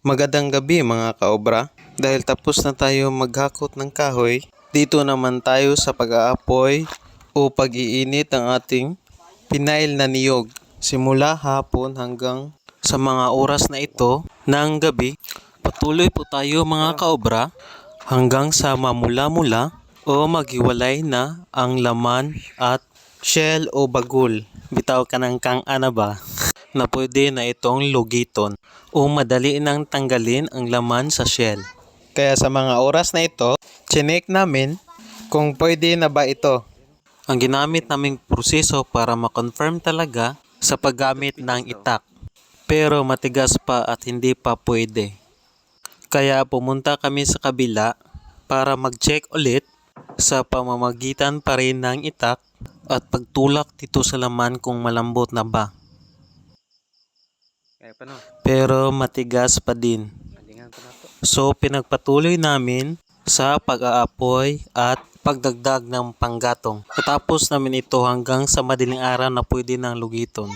Magandang gabi mga kaobra. Dahil tapos na tayo maghakot ng kahoy, dito naman tayo sa pag-aapoy o pag-iinit ng ating pinail na niyog. Simula hapon hanggang sa mga oras na ito ng gabi, patuloy po tayo mga kaobra hanggang sa mamula-mula o maghiwalay na ang laman at shell o bagul. Bitaw ka ng kang ana ba? Na pwede na itong lugiton o madali nang tanggalin ang laman sa shell. Kaya sa mga oras na ito, chinek namin kung pwede na ba ito. Ang ginamit naming proseso para ma-confirm talaga sa paggamit ng itak. Pero matigas pa at hindi pa pwede. Kaya pumunta kami sa kabila para mag-check ulit sa pamamagitan pa rin ng itak at pagtulak dito sa laman kung malambot na ba. Pero matigas pa din. So pinagpatuloy namin sa pag-aapoy at pagdagdag ng panggatong. Katapos namin ito hanggang sa madaling araw na pwede ng lugiton.